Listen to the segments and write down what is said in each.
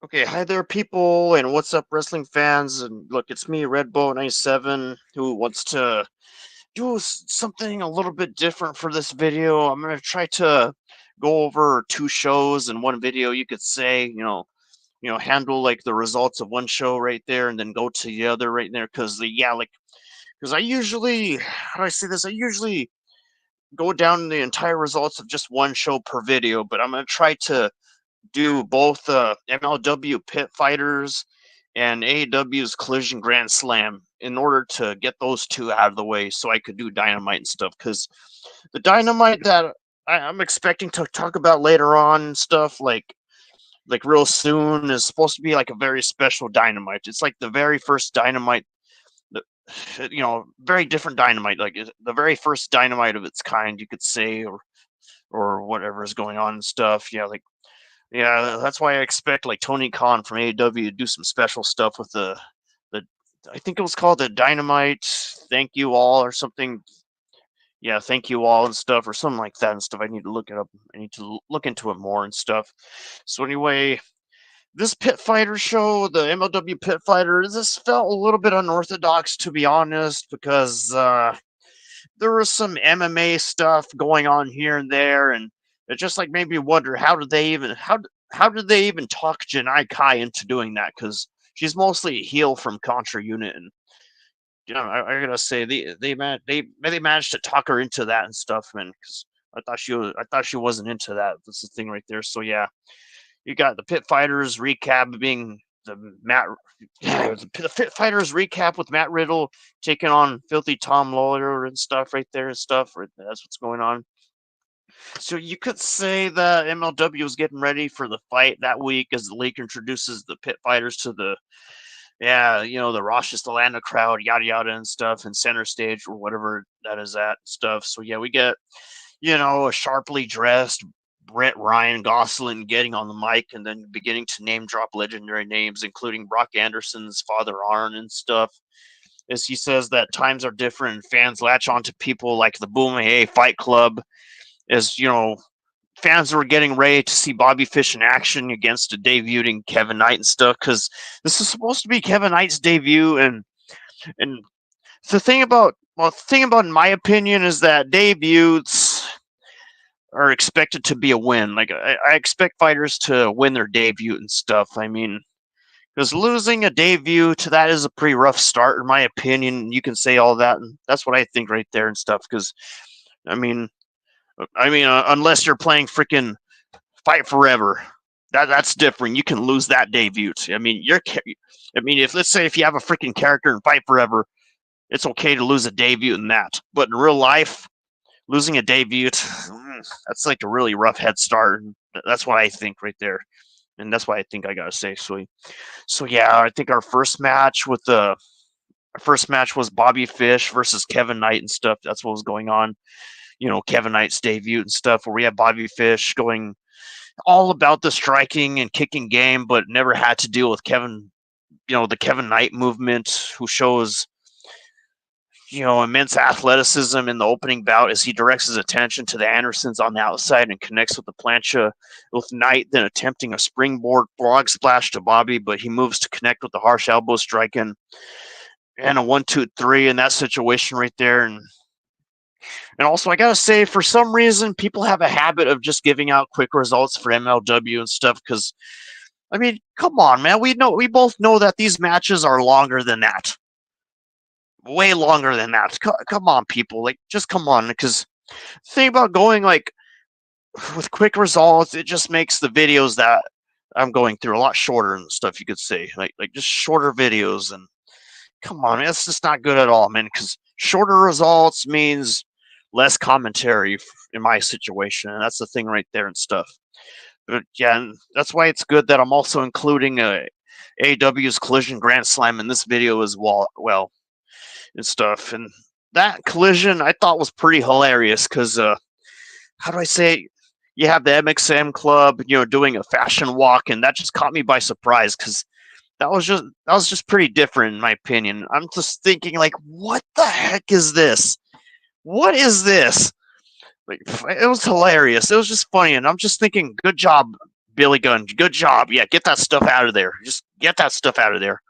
Okay, hi there, people, and what's up, wrestling fans? And look, it's me, Red Bull 97, who wants to do something a little bit different for this video. I'm gonna try to go over two shows in one video. You could say, handle like the results of one show right there, and then go to the other right there. Because I usually, how do I say this? I usually go down the entire results of just one show per video, but I'm gonna try to do both MLW Pit Fighters and AEW's Collision Grand Slam in order to get those two out of the way so I could do Dynamite and stuff. Because the Dynamite that I'm expecting to talk about later on and stuff, like real soon, is supposed to be like a very special Dynamite. It's like the very first Dynamite. the- Very different Dynamite, like the very first Dynamite of its kind, you could say, or whatever is going on and stuff. Yeah, that's why I expect like Tony Khan from AEW to do some special stuff with the I think it was called the Dynamite Thank You All or something. Yeah, Thank You All and stuff or something like that and stuff. I need to look it up. I need to look into it more and stuff. So anyway, this Pit Fighter show, the MLW Pit Fighter, this felt a little bit unorthodox to be honest because there was some MMA stuff going on here and there, and it just like made me wonder how did they even talk Janai Kai into doing that? Because she's mostly a heel from Contra Unit, and I gotta say they managed to talk her into that and stuff, man. Because I thought she wasn't into that. That's the thing right there. So yeah, you got the Pit Fighters recap being the Matt the Pit Fighters recap with Matt Riddle taking on Filthy Tom Lawler and stuff right there and stuff. Right, that's what's going on. So you could say that MLW was getting ready for the fight that week as the league introduces the Pit Fighters to the the Rochester Atlanta crowd, yada yada and stuff, and center stage or whatever that is at stuff. So yeah, we get a sharply dressed Brett Ryan Gosselin getting on the mic and then beginning to name drop legendary names, including Brock Anderson's father Arn and stuff. As he says that times are different and fans latch on to people like the Boom Hey Fight Club, as fans were getting ready to see Bobby Fish in action against a debuting Kevin Knight and stuff, because this is supposed to be Kevin Knight's debut, and the thing about in my opinion is that debuts are expected to be a win. Like I expect fighters to win their debut and stuff. I mean, because losing a debut to that is a pretty rough start, in my opinion. You can say all that, and that's what I think right there and stuff. Because I mean, unless you're playing freaking Fight Forever, that's different. You can lose that debut. If let's say if you have a freaking character in Fight Forever, it's okay to lose a debut in that. But in real life, losing a debut, that's like a really rough head start. That's what I think right there, and that's why I think I gotta say. So yeah, I think our first match was Bobby Fish versus Kevin Knight and stuff. That's what was going on. Kevin Knight's debut and stuff, where we had Bobby Fish going all about the striking and kicking game, but never had to deal with the Kevin Knight movement, who shows immense athleticism in the opening bout as he directs his attention to the Andersons on the outside and connects with the plancha, with Knight then attempting a springboard frog splash to Bobby, but he moves to connect with the harsh elbow strike and a 1-2-3 in that situation right there. And also, I gotta say, for some reason, people have a habit of just giving out quick results for MLW and stuff. Because I mean, come on, man, we both know that these matches are longer than that, way longer than that. Come on, people, like just come on. Because the thing about going like with quick results, it just makes the videos that I'm going through a lot shorter and stuff. You could say like just shorter videos. And come on, man, it's just not good at all, man. Because shorter results means less commentary in my situation, and that's the thing right there and stuff. But yeah, and that's why it's good that I'm also including AW's Collision Grand Slam in this video as well and stuff. And that collision I thought was pretty hilarious because how do I say? You have the MXM Club, doing a fashion walk, and that just caught me by surprise because that was just pretty different in my opinion. I'm just thinking like, what the heck is this? What is this? Like, it was hilarious. It was just funny, and I'm just thinking, good job, Billy Gunn, good job. Yeah, get that stuff out of there. Just get that stuff out of there,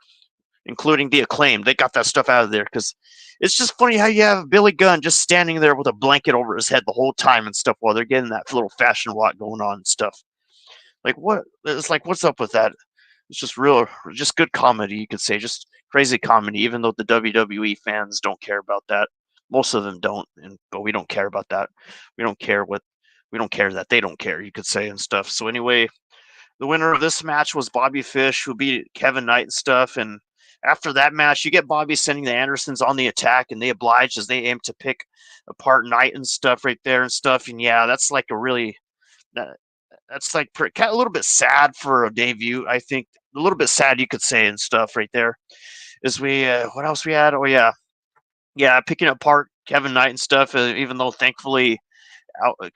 including the Acclaim. They got that stuff out of there because it's just funny how you have Billy Gunn just standing there with a blanket over his head the whole time and stuff while they're getting that little fashion walk going on and stuff. Like what? It's like what's up with that? It's just just good comedy. You could say just crazy comedy. Even though the WWE fans don't care about that, most of them don't, but we don't care about that. We don't care what we don't care that they don't care. You could say and stuff. So anyway, the winner of this match was Bobby Fish, who beat Kevin Knight and stuff. And after that match, you get Bobby sending the Andersons on the attack, and they oblige as they aim to pick apart Knight and stuff right there and stuff. And yeah, that's like a really that, that's like a little bit sad for a debut. I think a little bit sad, you could say, and stuff right there. Is we what else we had? Oh yeah, picking apart Kevin Knight and stuff. Even though thankfully Alex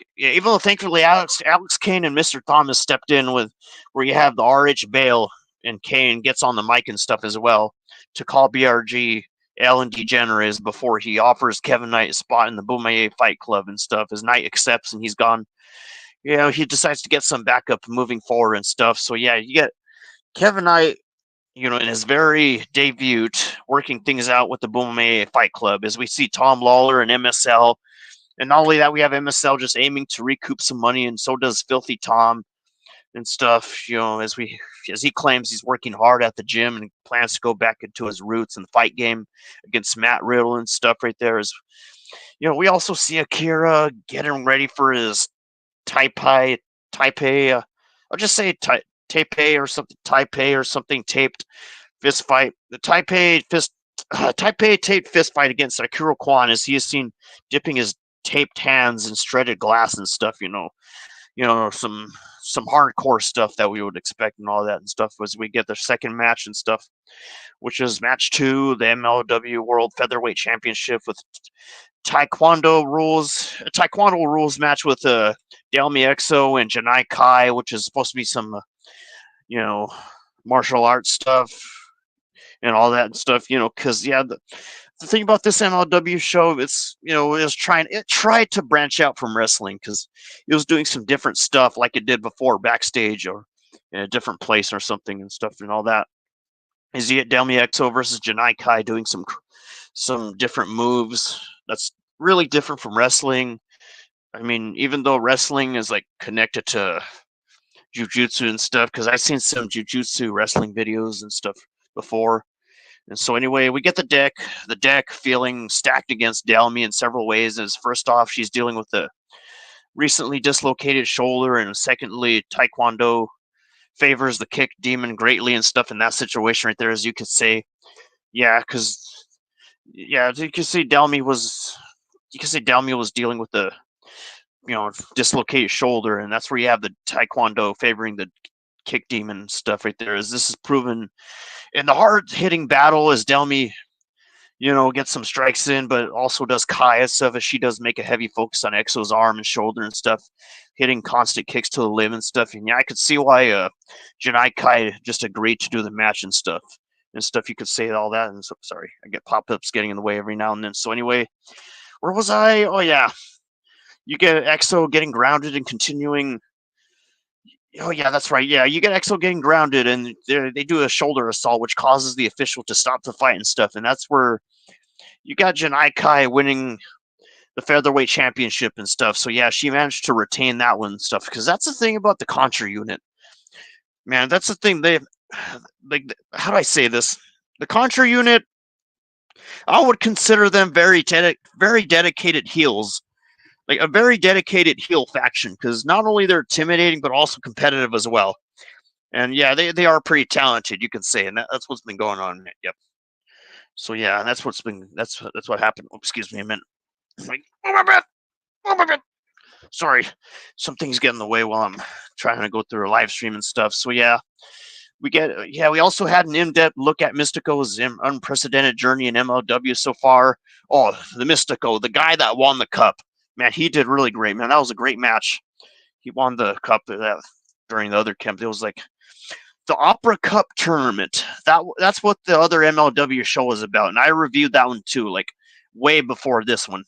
Kane and Mr. Thomas stepped in with where you have the RH Bale and Kane gets on the mic and stuff as well to call BRG Ellen DeGeneres before he offers Kevin Knight a spot in the Boomaye Fight Club and stuff. As Knight accepts and he's gone, he decides to get some backup moving forward and stuff. So yeah, you get Kevin Knight, in his very debut, working things out with the Boomaye Fight Club as we see Tom Lawler and MSL. And not only that, we have MSL just aiming to recoup some money, and so does Filthy Tom and stuff. As he claims he's working hard at the gym and plans to go back into his roots in the fight game against Matt Riddle and stuff. Right there is, we also see Akira getting ready for his Taipei. I'll just say Taipei or something taped fist fight. The Taipei taped fist fight against Akira Kwan as he is seen dipping his taped hands in shredded glass and stuff. Some hardcore stuff that we would expect and all that and stuff as we get the second match and stuff, which is match 2, the MLW World Featherweight Championship with taekwondo rules match with Delmi Exo and Janai Kai, which is supposed to be some martial arts stuff and all that stuff, because the thing about this MLW show, it tried to branch out from wrestling because it was doing some different stuff like it did before backstage or in a different place or something and stuff and all that. Is you get Delmi Exo versus Janai Kai doing some different moves that's really different from wrestling. I mean, even though wrestling is like connected to jujutsu and stuff, because I've seen some jujutsu wrestling videos and stuff before. And so anyway, we get the deck feeling stacked against Delmi in several ways. As first off, she's dealing with a recently dislocated shoulder, and secondly, Taekwondo favors the kick demon greatly and stuff in that situation right there, as you could say. Because you could say Delmi was dealing with the dislocated shoulder, and that's where you have the Taekwondo favoring the kick demon stuff right there. As this is proven in the hard hitting battle, as Delmi gets some strikes in, but also does Kaya stuff as she does make a heavy focus on Exo's arm and shoulder and stuff, hitting constant kicks to the limb and stuff. And I could see why Janai Kai just agreed to do the match and stuff. You could say all that. And so, sorry, I get pop-ups getting in the way every now and then. So anyway, where was I? Oh yeah, you get Exo getting grounded and continuing. Oh yeah, that's right. Yeah, you get Exo getting grounded, and they do a shoulder assault, which causes the official to stop the fight and stuff. And that's where you got Janai Kai winning the featherweight championship and stuff. So yeah, she managed to retain that one and stuff, because that's the thing about the Contra unit, man. That's the thing. How do I say this? The Contra unit, I would consider them very dedicated heels. Like a very dedicated heel faction, because not only they're intimidating but also competitive as well. And yeah, they are pretty talented, you could say, and that's what's been going on. Yep. So yeah, that's what happened. Oh, excuse me a minute. Like, oh my bad. Sorry, something's getting in the way while I'm trying to go through a live stream and stuff. So yeah, we also had an in-depth look at Mystico's unprecedented journey in MLW so far. Oh, the Mystico, the guy that won the cup. Man, he did really great, man. That was a great match. He won the cup during the other camp. It was like the Opera Cup tournament. That's what the other MLW show was about, and I reviewed that one too, like way before this one.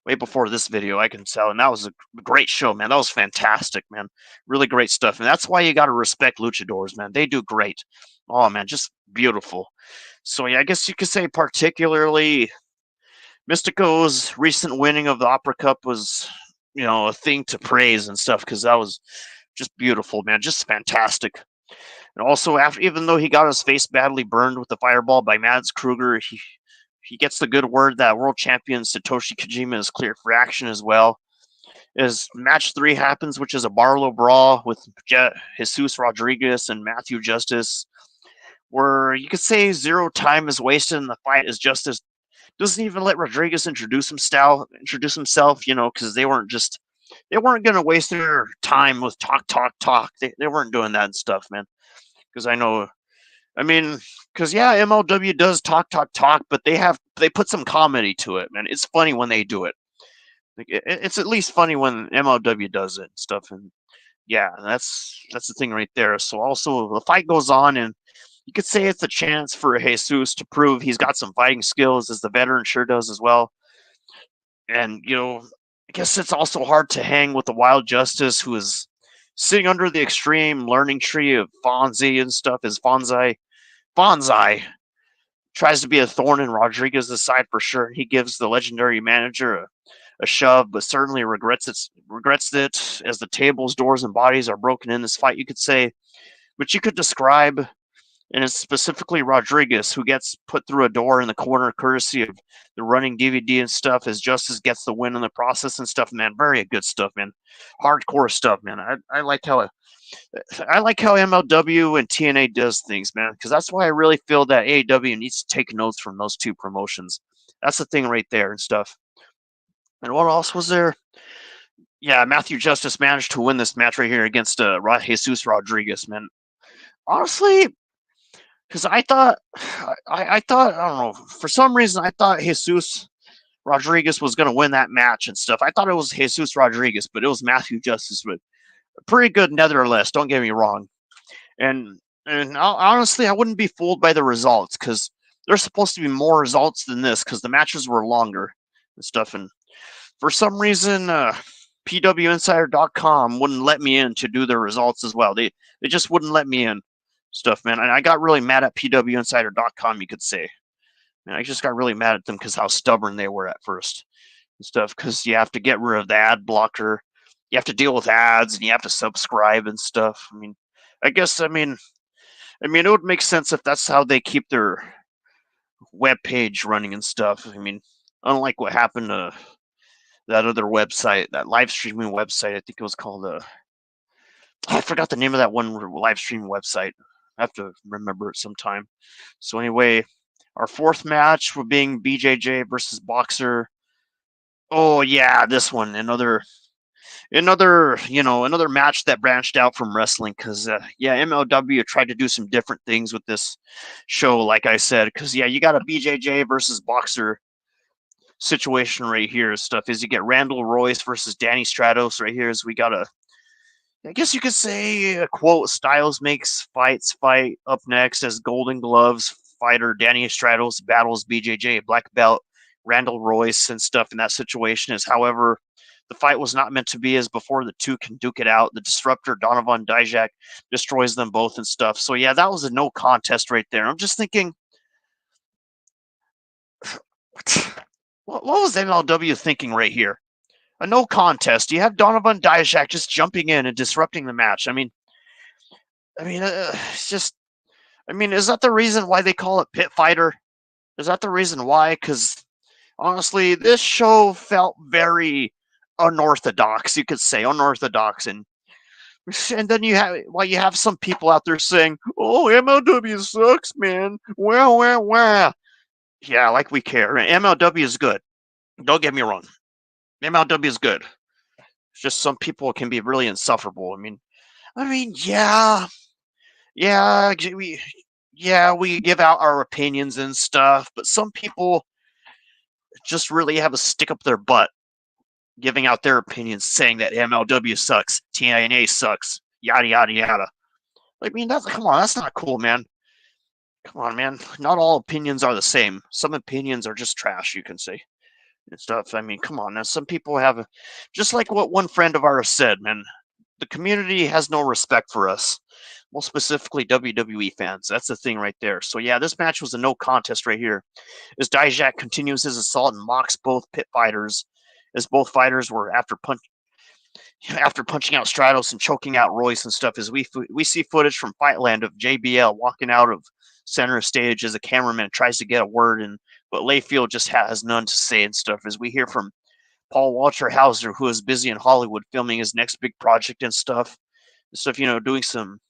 way before this video, I can tell, and that was a great show, man. That was fantastic, man. Really great stuff, and that's why you got to respect luchadors, man. They do great. Oh man, just beautiful. So yeah, I guess you could say particularly Mystico's recent winning of the Opera Cup was, a thing to praise and stuff because that was just beautiful, man. Just fantastic. And also, after even though he got his face badly burned with the fireball by Mads Kruger, he gets the good word that world champion Satoshi Kojima is cleared for action as well. As match 3 happens, which is a Barlow brawl with Jesus Rodriguez and Matthew Justice, where you could say zero time is wasted in the fight as Justice doesn't even let Rodriguez introduce himself, because they weren't gonna waste their time with talk. They weren't doing that and stuff, man. Because because yeah, MLW does talk, but they put some comedy to it, man. It's funny when they do it. Like, it's at least funny when MLW does it and stuff, and yeah, that's the thing right there. So also the fight goes on, and you could say it's a chance for Jesus to prove he's got some fighting skills, as the veteran sure does as well. And I guess it's also hard to hang with the Wild Justice, who is sitting under the extreme learning tree of Fonzie and stuff. As Fonzie tries to be a thorn in Rodriguez's side for sure. He gives the legendary manager a shove, but certainly regrets it as the tables, doors, and bodies are broken in this fight, you could say. Which you could describe, and it's specifically Rodriguez who gets put through a door in the corner courtesy of the running DVD and stuff, as Justice gets the win in the process and stuff, man. Very good stuff, man. Hardcore stuff, man. I like how MLW and TNA does things, man, because that's why I really feel that AEW needs to take notes from those two promotions. That's the thing right there and stuff. And what else was there? Yeah, Matthew Justice managed to win this match right here against Jesus Rodriguez, man. Honestly, because I thought, I don't know, for some reason I thought Jesus Rodriguez was going to win that match and stuff. I thought it was Jesus Rodriguez, but it was Matthew Justice, but pretty good nevertheless. Don't get me wrong. And honestly, I wouldn't be fooled by the results, because there's supposed to be more results than this, because the matches were longer and stuff. And for some reason, PWInsider.com wouldn't let me in to do their results as well. They just wouldn't let me in stuff, man. And I got really mad at PWInsider.com, you could say. Man, I just got really mad at them because how stubborn they were at first and stuff. Because you have to get rid of the ad blocker, you have to deal with ads, and you have to subscribe and stuff. It would make sense if that's how they keep their web page running and stuff. Unlike what happened to that other website, that live streaming website, I think it was called I forgot the name of that one live streaming website. I have to remember it sometime. So anyway, our fourth match will being BJJ versus Boxer. Oh yeah, this one, another match that branched out from wrestling, because MLW tried to do some different things with this show, like I said, because you got a BJJ versus Boxer situation right here. Stuff is, you get Randall Royce versus Danny Stratos right here. As we got I guess you could say a quote, Styles makes fight up next, as Golden Gloves fighter Danny Stratos battles BJJ black belt Randall Royce and stuff in that situation. Is, however, the fight was not meant to be, as before the two can duke it out. The disruptor Donovan Dijak destroys them both and stuff. So yeah, that was a no contest right there. I'm just thinking, what was MLW thinking right here? A no contest. You have Donovan Dijak just jumping in and disrupting the match. It's just. Is that the reason why they call it Pit Fighter? Is that the reason why? Because honestly, this show felt very unorthodox. You could say unorthodox, and then you have some people out there saying, "Oh, MLW sucks, man." Well. Yeah, like we care. MLW is good. Don't get me wrong. MLW is good. It's just some people can be really insufferable. Yeah, we give out our opinions and stuff, but some people just really have a stick up their butt giving out their opinions, saying that MLW sucks, TNA sucks, yada yada yada. Come on, that's not cool, man. Come on, man. Not all opinions are the same. Some opinions are just trash, you can say. and stuff. I mean, come on now. Some people have, just like what one friend of ours said, man. The community has no respect for us. Well, specifically WWE fans. That's the thing right there. So yeah, this match was a no contest right here. As Dijak continues his assault and mocks both pit fighters, as both fighters were after punching out Stratos and choking out Royce and stuff, as we see footage from Fightland of JBL walking out of center stage as a cameraman tries to get a word in, but Layfield just has none to say and stuff. As we hear from Paul Walter Hauser, who is busy in Hollywood filming his next big project and stuff, doing some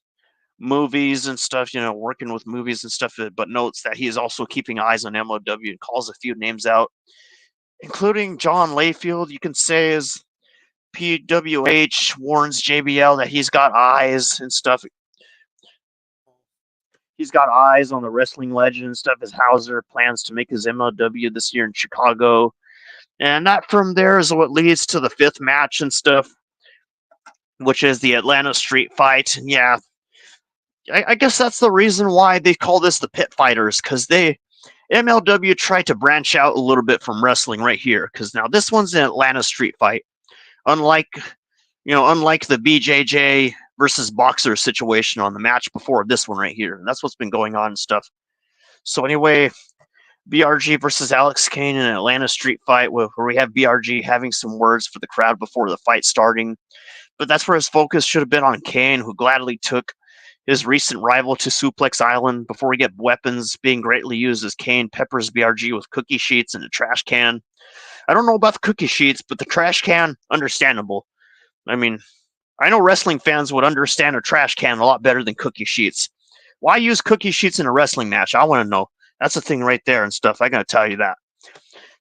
movies and stuff, working with movies and stuff, but notes that he is also keeping eyes on MLW and calls a few names out, including John Layfield. You can say is PWH warns JBL that he's got eyes and stuff. He's got eyes on the wrestling legend and stuff as Hauser plans to make his MLW this year in Chicago. And that from there is what leads to the fifth match and stuff, which is the Atlanta Street Fight. And yeah, I guess that's the reason why they call this the Pit Fighters, because MLW tried to branch out a little bit from wrestling right here, because now this one's an Atlanta Street Fight. Unlike the BJJ versus Boxer situation on the match before this one right here. And that's what's been going on and stuff. So anyway, BRG versus Alex Kane in an Atlanta Street Fight, where we have BRG having some words for the crowd before the fight starting. But that's where his focus should have been on Kane, who gladly took his recent rival to Suplex Island before we get weapons being greatly used as Kane peppers BRG with cookie sheets and a trash can. I don't know about the cookie sheets, but the trash can, understandable. I mean, I know wrestling fans would understand a trash can a lot better than cookie sheets. Why use cookie sheets in a wrestling match? I want to know. That's the thing right there and stuff. I gotta tell you that.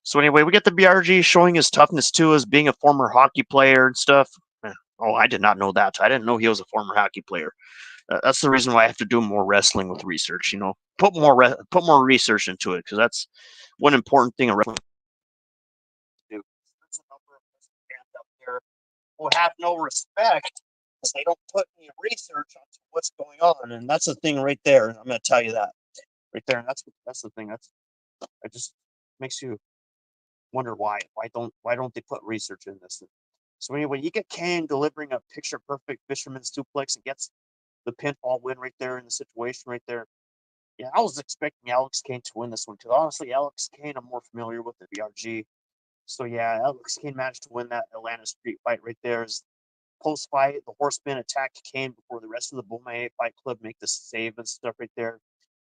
So anyway, we get the BRG showing his toughness too as being a former hockey player and stuff. Oh, I did not know that. I didn't know he was a former hockey player. That's the reason why I have to do more wrestling with research. Put more research into it, because that's one important thing a wrestling do. There's a number of fans out there who have no respect because they don't put any research onto what's going on, and that's the thing right there. I'm going to tell you that right there, and that's the thing. It just makes you wonder why don't they put research in this? So anyway, you get Kane delivering a picture perfect fisherman suplex and gets the pinfall win right there in the situation right there. Yeah, I was expecting Alex Kane to win this one because honestly, Alex Kane I'm more familiar with the BRG. So yeah, Alex Kane managed to win that Atlanta Street Fight right there. As post fight, the Horsemen attacked Kane before the rest of the Bullmaye Fight Club make the save and stuff right there.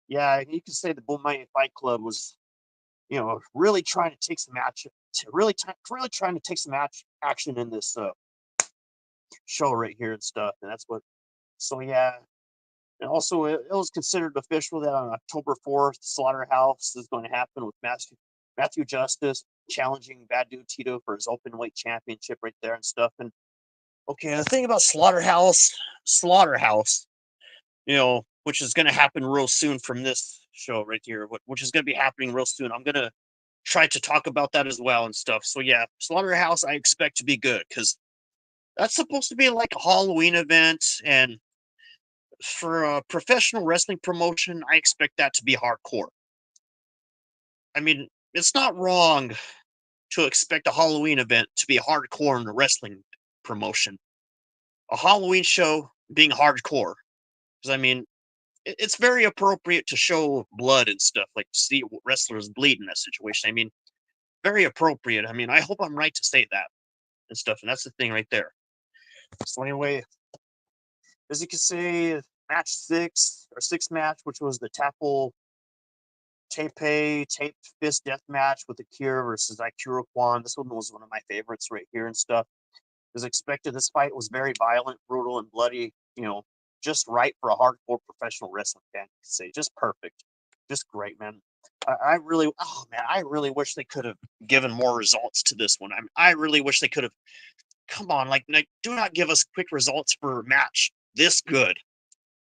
Yeah, you can say the Bullmaye Fight Club was, really trying to take some really trying to take some match action in this show right here and stuff, and that's what. So yeah, and also it was considered official that on October 4th, Slaughterhouse is going to happen with Matthew Justice challenging Bad Dude Tito for his open weight championship right there and stuff. And okay, the thing about Slaughterhouse, which is going to happen real soon from this show right here, which is going to be happening real soon. I'm going to try to talk about that as well and stuff. So yeah, Slaughterhouse I expect to be good because that's supposed to be like a Halloween event, and for a professional wrestling promotion, I expect that to be hardcore. I mean, it's not wrong to expect a Halloween event to be hardcore in a wrestling promotion. A Halloween show being hardcore, because I mean, it's very appropriate to show blood and stuff, like see wrestlers bleed in that situation. I mean, very appropriate. I mean, I hope I'm right to say that and stuff, and that's the thing right there. So anyway, as you can see, match sixth match, which was the Tackle Tape Fist Death match with Akira versus Ikura Kwan. This one was one of my favorites right here and stuff. As expected, this fight was very violent, brutal, and bloody. Just right for a hardcore professional wrestling fan. You could say just perfect, just great, man. I really wish they could have given more results to this one. I really wish they could have. Come on, like, do not give us quick results for a match this good.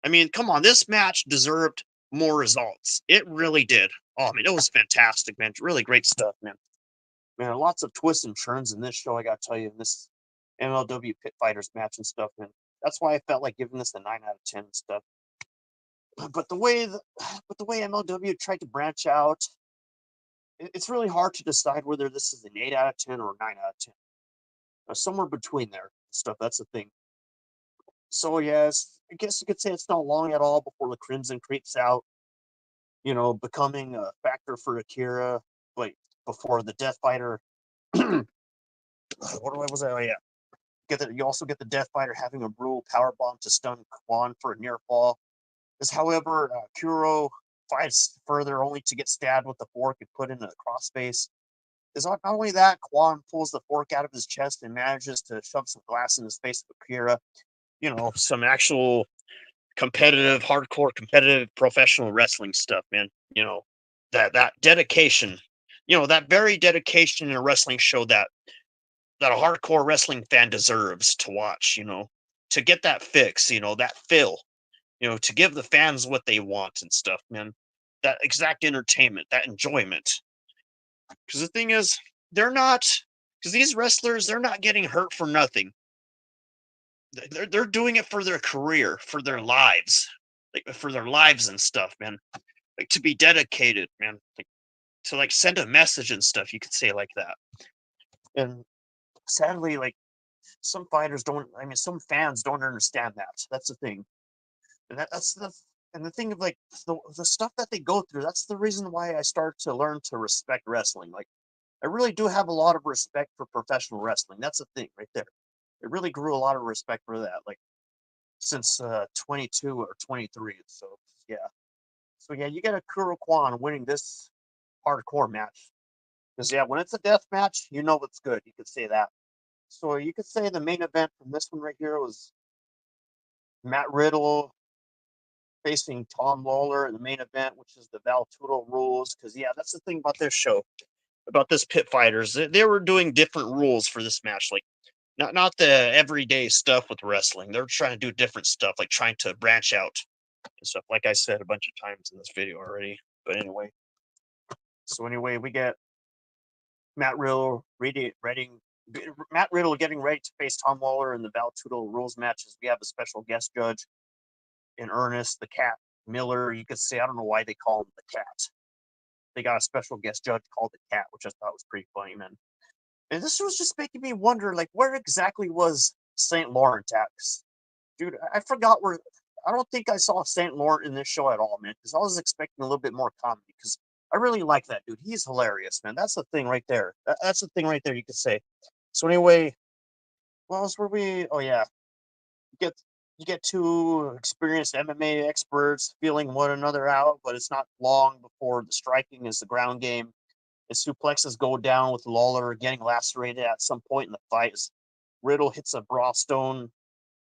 I mean, come on, this match deserved more results. It really did. Oh, I mean, it was fantastic, man. Really great stuff, man. Man, lots of twists and turns in this show, I gotta tell you, in this MLW Pit Fighters match and stuff, man. That's why I felt like giving this a 9 out of 10 and stuff. But the way MLW tried to branch out it's really hard to decide whether this is an 8 out of 10 or a 9 out of 10, or somewhere between there. Stuff. That's the thing. So yes, I guess you could say it's not long at all before the Crimson creeps out. Becoming a factor for Akira. Like before the Death Fighter. What was that? Oh yeah, you also get the Death Fighter having a brutal power bomb to stun Quan for a near fall. However, Kuro fights further only to get stabbed with the fork and put in a crossface. Not only that, Quan pulls the fork out of his chest and manages to shove some glass in his face of Akira. Some actual hardcore competitive professional wrestling stuff, man. That dedication, that very dedication in a wrestling show that a hardcore wrestling fan deserves to watch, to get that fix, that fill, to give the fans what they want and stuff, man. That exact entertainment, that enjoyment. Because the thing is, they're not, because these wrestlers, they're not getting hurt for nothing. They're doing it for their career, for their lives, like for their lives and stuff, man. Like to be dedicated, man. Like to send a message and stuff. You could say like that. And sadly, like some fighters don't. I mean, some fans don't understand that. That's the thing. And the thing of like the stuff that they go through. That's the reason why I start to learn to respect wrestling. Like I really do have a lot of respect for professional wrestling. That's the thing right there. It really grew a lot of respect for that. Like since 22 or 23. So yeah, you get a Kuro Kwan winning this hardcore match. Because yeah, when it's a death match, you know it's good. You could say that. So you could say the main event from this one right here was Matt Riddle facing Tom Lawler in the main event, which is the Valtudo rules. Because yeah, that's the thing about this show, about this Pit Fighters. They were doing different rules for this match, like not the everyday stuff with wrestling. They're trying to do different stuff, like trying to branch out and stuff. Like I said a bunch of times in this video already. But anyway, we get Matt Riddle Matt Riddle getting ready to face Tom Lawler in the Valtudo rules matches. We have a special guest judge in Ernest, the Cat Miller. You could say, I don't know why they call him the Cat. They got a special guest judge called the Cat, which I thought was pretty funny, man. And this was just making me wonder, like, where exactly was St. Laurent at? Dude, I forgot where. I don't think I saw St. Laurent in this show at all, man, because I was expecting a little bit more comedy, because I really like that dude. He's hilarious, man. That's the thing right there. That's the thing right there, you could say. So anyway, what else were we? Oh yeah, you get you get two experienced MMA experts feeling one another out, but it's not long before the striking is the ground game. The suplexes go down with Lawler getting lacerated at some point in the fight as Riddle hits a Brawlstone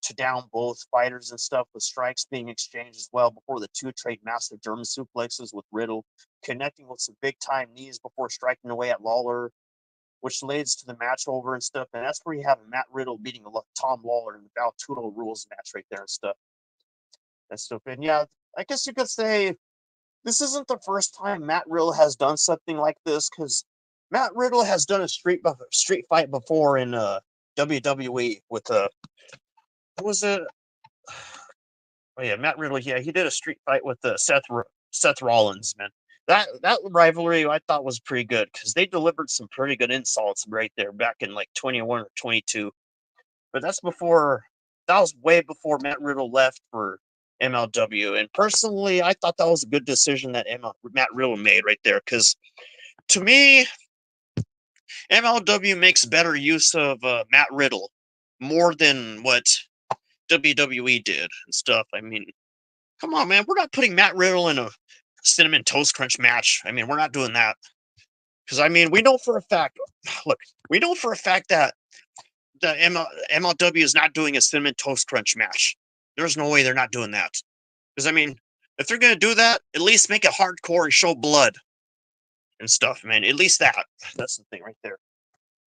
to down both fighters and stuff, with strikes being exchanged as well before the two trade massive German suplexes, with Riddle connecting with some big time knees before striking away at Lawler, which leads to the match over and stuff. And that's where you have Matt Riddle beating Tom Lawler in the Valtudo rules match right there and stuff. And yeah, I guess you could say this isn't the first time Matt Riddle has done something like this, because Matt Riddle has done a street fight before in WWE with what was it? Oh yeah, Matt Riddle. Yeah, he did a street fight with Seth Rollins, man. That rivalry I thought was pretty good, because they delivered some pretty good insults right there back in like 21 or 22. But that was way before Matt Riddle left for MLW. And personally, I thought that was a good decision that Matt Riddle made right there, because to me, MLW makes better use of Matt Riddle more than what WWE did and stuff. I mean, come on, man. We're not putting Matt Riddle in a cinnamon toast crunch match. I mean, we're not doing that. Because, I mean, we know for a fact, look, we know for a fact that the MLW is not doing a cinnamon toast crunch match. There's no way they're not doing that. Because, I mean, if they're going to do that, at least make it hardcore and show blood and stuff, man. At least that. That's the thing right there.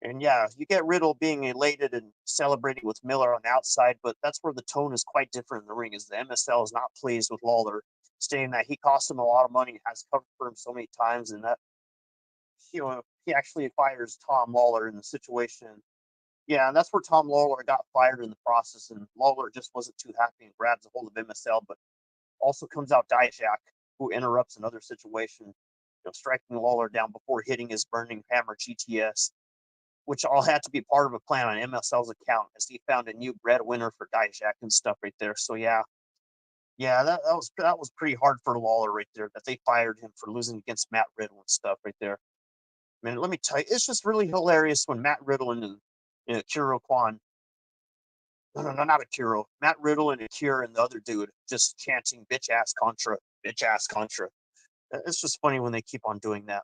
And yeah, you get Riddle being elated and celebrating with Miller on the outside, but that's where the tone is quite different in the ring, as the MSL is not pleased with Lawler, stating that he cost him a lot of money, has covered for him so many times, and that he actually fires Tom Lawler in the situation. Yeah, and that's where Tom Lawler got fired in the process, and Lawler just wasn't too happy and grabs a hold of MSL, but also comes out Dijak, who interrupts another situation. striking Lawler down before hitting his burning hammer GTS, which all had to be part of a plan on MSL's account as he found a new breadwinner for Dijak and stuff right there. So yeah, that was pretty hard for Lawler right there that they fired him for losing against Matt Riddle and stuff right there. Man, let me tell you, it's just really hilarious when Matt Riddle and Akira Kwan, no, not Akira, Matt Riddle and Akira and the other dude just chanting bitch ass Contra. It's just funny when they keep on doing that.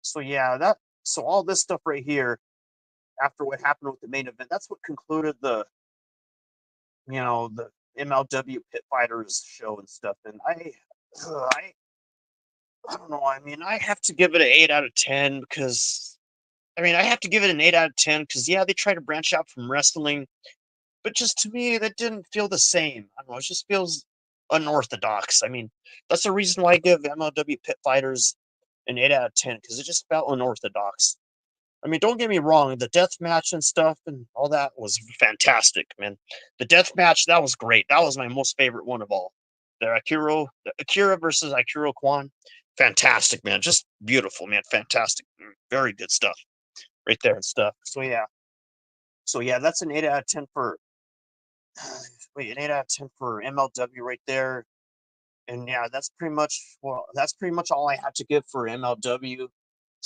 So yeah, so all this stuff right here after what happened with the main event, that's what concluded the MLW Pit Fighters show and stuff. And I don't know. I mean, I have to give it an 8 out of 10 because I have to give it an 8 out of 10 because yeah, they try to branch out from wrestling, but just to me, that didn't feel the same. I don't know. It just feels unorthodox. I mean, that's the reason why I give MLW Pit Fighters an 8 out of 10 because it just felt unorthodox. I mean, don't get me wrong, the death match and stuff and all that was fantastic, man. The death match, that was great. That was my most favorite one of all. The Akira versus Akira Kwan, fantastic, man. Just beautiful, man. Fantastic. Very good stuff right there and stuff. So yeah, that's an 8 out of 10 for wait, an 8 out of 10 for MLW right there. And yeah, that's pretty much all I had to give for MLW.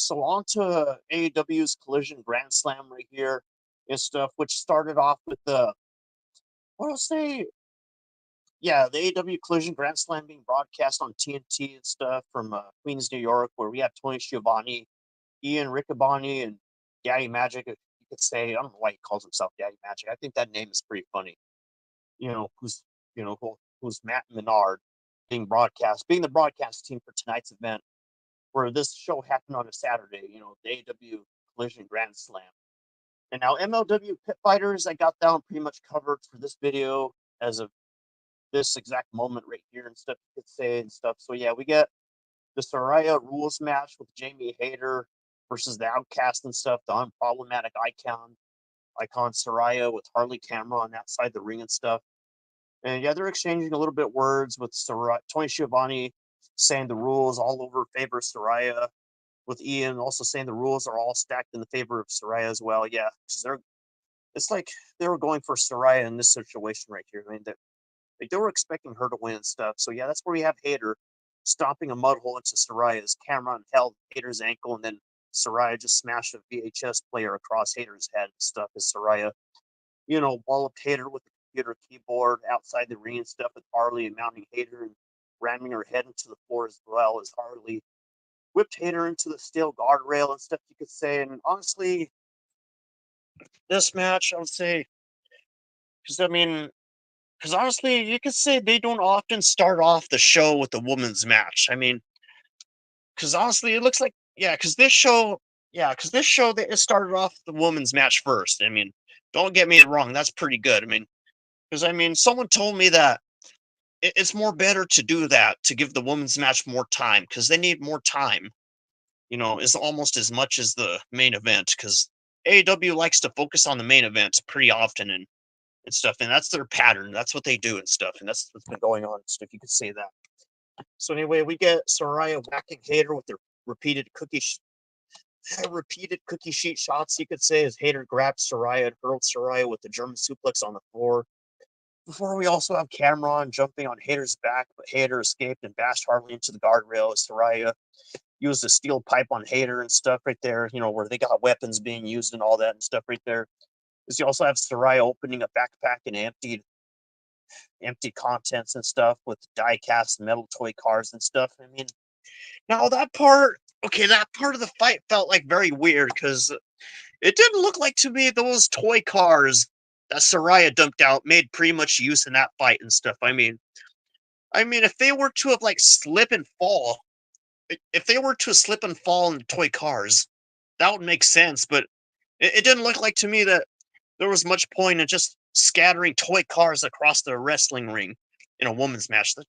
So on to AEW's Collision Grand Slam right here and stuff, which started off with what I'll say, yeah, the AEW Collision Grand Slam being broadcast on TNT and stuff from Queens, New York, where we have Tony Schiavone, Ian Riccaboni, and Daddy Magic. If you could say, I don't know why he calls himself Daddy Magic. I think that name is pretty funny. Who's who's Matt Menard being the broadcast team for tonight's event, where this show happened on a Saturday, the AEW Collision Grand Slam. And now MLW Pit Fighters, I got that one pretty much covered for this video as of this exact moment right here and stuff you could say and stuff. So yeah, we get the Saraya rules match with Jamie Hayter versus the Outcast and stuff, the unproblematic icon Saraya with Harley Camera on that side of the ring and stuff. And yeah, they're exchanging a little bit words with Tony Schiavone saying the rules all over favor Saraya, with Ian also saying the rules are all stacked in the favor of Saraya as well. Yeah, because it's like they were going for Saraya in this situation right here. I mean, they were expecting her to win and stuff. So yeah, that's where we have Hayter stomping a mud hole into Saraya's. Cameron held Hayter's ankle, and then Saraya just smashed a VHS player across Hayter's head and stuff as Saraya, walloped Hayter with the computer keyboard outside the ring and stuff with Harley and mounting Hayter and ramming her head into the floor as well as Harley whipped Hayter into the steel guardrail and stuff you could say. And honestly, this match, I would say, because honestly, you could say they don't often start off the show with a women's match. I mean, because honestly, it looks like, it started off the women's match first. I mean, don't get me wrong, that's pretty good. I mean, because someone told me that it's more better to do that to give the women's match more time because they need more time. Is almost as much as the main event because AEW likes to focus on the main event pretty often and stuff, and that's their pattern. That's what they do and stuff, and that's what's been going on. So if you could say that. So anyway, we get Saraya whacking Hayter with their repeated cookie sheet shots. You could say as Hayter grabbed Saraya and hurled Saraya with the German suplex on the floor. Before we also have Cameron jumping on Hayter's back, but Hayter escaped and bashed Harley into the guardrail as Saraya used a steel pipe on Hayter and stuff right there, where they got weapons being used and all that and stuff right there. Because you also have Saraya opening a backpack and empty contents and stuff with die cast metal toy cars and stuff. I mean, now that part of the fight felt like very weird because it didn't look like to me those toy cars that Saraya dumped out made pretty much use in that fight and stuff. If they were to have like if they were to slip and fall in toy cars, that would make sense. But it didn't look like to me that there was much point in just scattering toy cars across the wrestling ring in a woman's match. It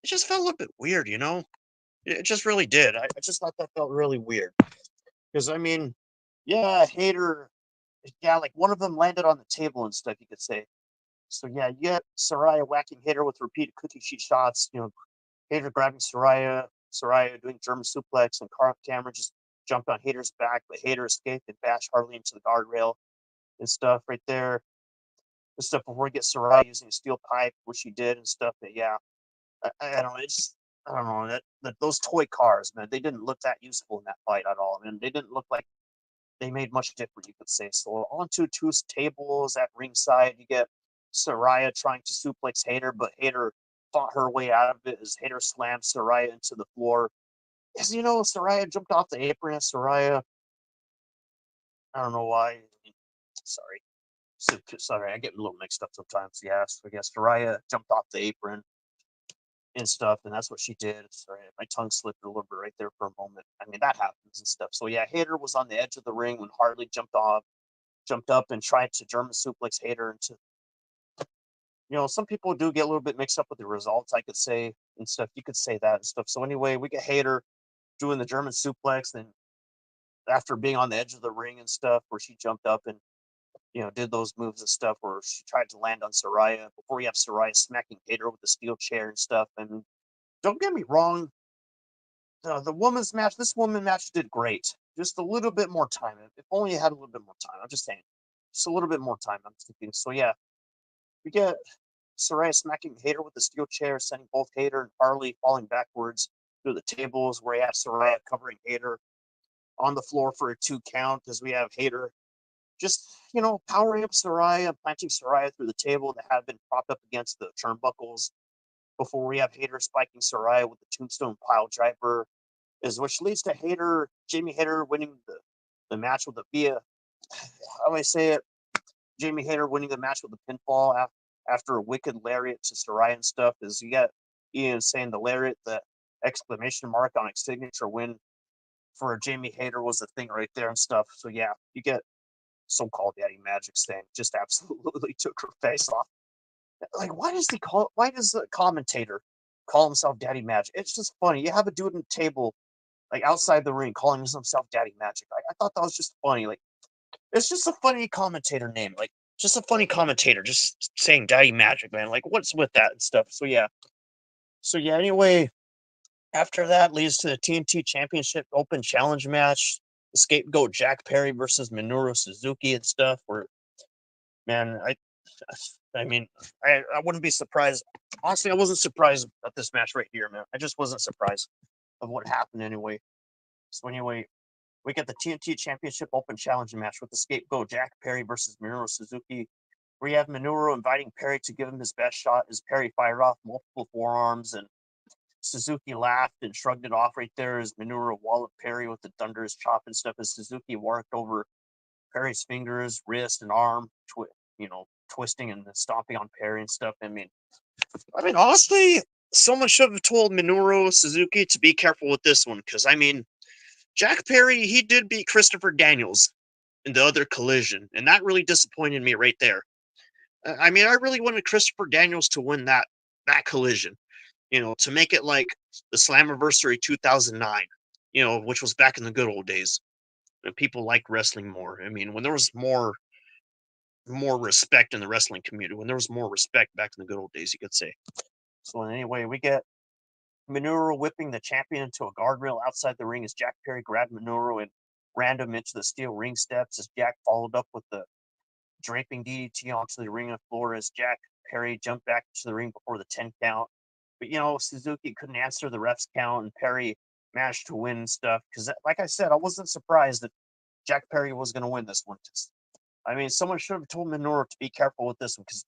just felt a little bit weird, It just really did. I just thought that felt really weird. Because, yeah, like one of them landed on the table and stuff, you could say. So, yeah, you get Saraya whacking Hayter with repeated cookie sheet shots, Hayter grabbing Saraya, Saraya doing German suplex, and Cameron just jumped on Hater's back, but Hater escaped and bashed Harley into the guardrail and stuff right there. And stuff before we get Saraya using a steel pipe, which he did and stuff. But yeah, I don't know. It's I don't know that those toy cars, man. They didn't look that useful in that fight at all. Man, they didn't look like they made much difference, you could say. So onto two tables at ringside, you get Saraya trying to suplex Hater, but Hater fought her way out of it as Hater slammed Saraya into the floor. As you know, Saraya jumped off the apron. And Saraya, I don't know why. Sorry, sorry, I get a little mixed up sometimes. Yeah, so I guess Saraya jumped off the apron and stuff, and that's what she did. Sorry, my tongue slipped a little bit right there for a moment. I mean, that happens and stuff. So yeah, Hater was on the edge of the ring when Harley jumped up and tried to German suplex Hater into. Some people do get a little bit mixed up with the results, I could say, and stuff. You could say that and stuff. So anyway, we get Hater doing the German suplex, then after being on the edge of the ring and stuff, where she jumped up and did those moves and stuff, where she tried to land on Saraya before we have Saraya smacking Hater with the steel chair and stuff. And don't get me wrong, the women's match, this woman match did great. Just a little bit more time. If only it had a little bit more time. I'm just saying, just a little bit more time. I'm thinking. So yeah, we get Saraya smacking Hater with the steel chair, sending both Hater and Harley falling backwards through the tables, where you have Saraya covering Hater on the floor for a 2 count, as we have Hater just, powering up Saraya, planting Saraya through the table that had been propped up against the turnbuckles, before we have Hater spiking Saraya with the tombstone pile driver, which leads to Jamie Hater winning the match with how do I say it? Jamie Hater winning the match with a pinfall after a wicked lariat to Saraya and stuff. Is you got Ian saying the lariat, the exclamation mark on a signature win for Jamie Hater was the thing right there and stuff. So yeah, you get so-called Daddy Magic's thing just absolutely took her face off. Like, why does the commentator call himself Daddy Magic? It's just funny. You have a dude in the table, like outside the ring, calling himself Daddy Magic. I thought that was just funny. Like, it's just a funny commentator name. Like, just a funny commentator just saying Daddy Magic, man. Like, what's with that and stuff? So yeah. Anyway, after that leads to the TNT Championship Open Challenge match. The scapegoat Jack Perry versus Minoru Suzuki and stuff. Where, man, I mean, I wouldn't be surprised. Honestly, I wasn't surprised at this match right here, man. I just wasn't surprised of what happened anyway. So anyway, we get the TNT Championship Open Challenge match with the scapegoat Jack Perry versus Minoru Suzuki. We have Minoru inviting Perry to give him his best shot as Perry fired off multiple forearms, and Suzuki laughed and shrugged it off right there as Minoru walloped Perry with the thunderous chop and stuff, as Suzuki worked over Perry's fingers, wrist, and arm, twisting and stomping on Perry and stuff. I mean, honestly, someone should have told Minoru Suzuki to be careful with this one, because Jack Perry, he did beat Christopher Daniels in the other collision, and that really disappointed me right there. I really wanted Christopher Daniels to win that collision, to make it like the Slammiversary 2009, which was back in the good old days. And people liked wrestling more. When there was more respect in the wrestling community, when there was more respect back in the good old days, you could say. So anyway, we get Minoru whipping the champion into a guardrail outside the ring as Jack Perry grabbed Minoru and ran him into the steel ring steps, as Jack followed up with the draping DDT onto the ring floor as Jack Perry jumped back to the ring before the 10 count. But, Suzuki couldn't answer the ref's count, and Perry managed to win stuff. Because, like I said, I wasn't surprised that Jack Perry was going to win this one. Someone should have told Minoru to be careful with this one, because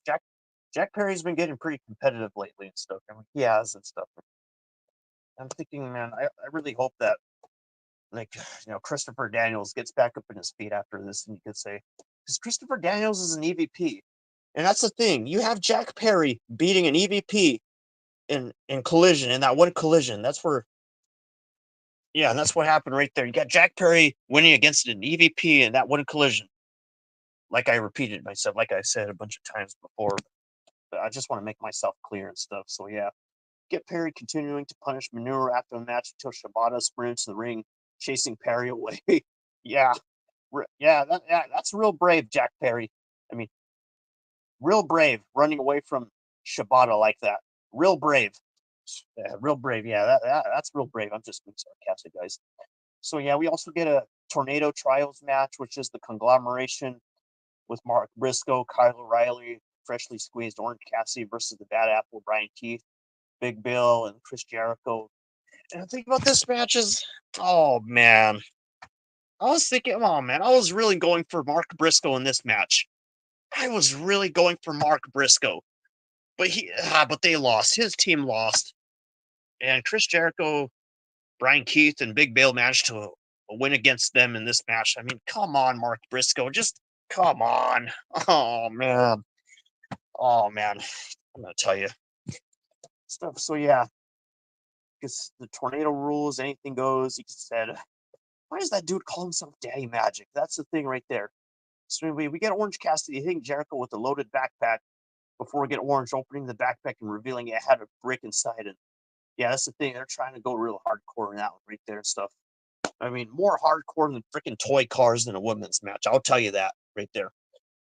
Jack Perry's been getting pretty competitive lately and stuff. He has and stuff. I'm thinking, man, I really hope that, like, Christopher Daniels gets back up in his feet after this, and you could say, because Christopher Daniels is an EVP. And that's the thing. You have Jack Perry beating an EVP in collision, in that one collision. That's where, yeah, and that's what happened right there. You got Jack Perry winning against an EVP in that one collision. Like I repeated myself, like I said a bunch of times before, but I just want to make myself clear and stuff. So yeah, get Perry continuing to punish Minoru after the match until Shibata sprints the ring, chasing Perry away. Yeah, that's real brave, Jack Perry. Real brave running away from Shibata like that. Real brave. Yeah, real brave. Yeah, that's real brave. I'm just being sarcastic, guys. So yeah, we also get a tornado trials match, which is the conglomeration with Mark Briscoe, Kyle O'Reilly, freshly squeezed Orange Cassidy versus the Bad Apple, Brian Keith, Big Bill, and Chris Jericho. And the thing about this match is, oh man, I was thinking, oh man, I was really going for Mark Briscoe in this match. I was really going for Mark Briscoe, but they lost. His team lost, and Chris Jericho, Brian Keith, and Big Bill managed to win against them in this match. I mean, come on, Mark Briscoe, just come on. Oh man, oh man, I'm gonna tell you stuff. So yeah, because the tornado rules, anything goes. He said, why does that dude call himself Daddy Magic? That's the thing right there. So we get Orange Cassidy hitting Jericho with a loaded backpack before we get Orange opening the backpack and revealing it had a brick inside it. Yeah, that's the thing. They're trying to go real hardcore in that one right there and stuff. I mean, more hardcore than freaking toy cars than a women's match. I'll tell you that right there.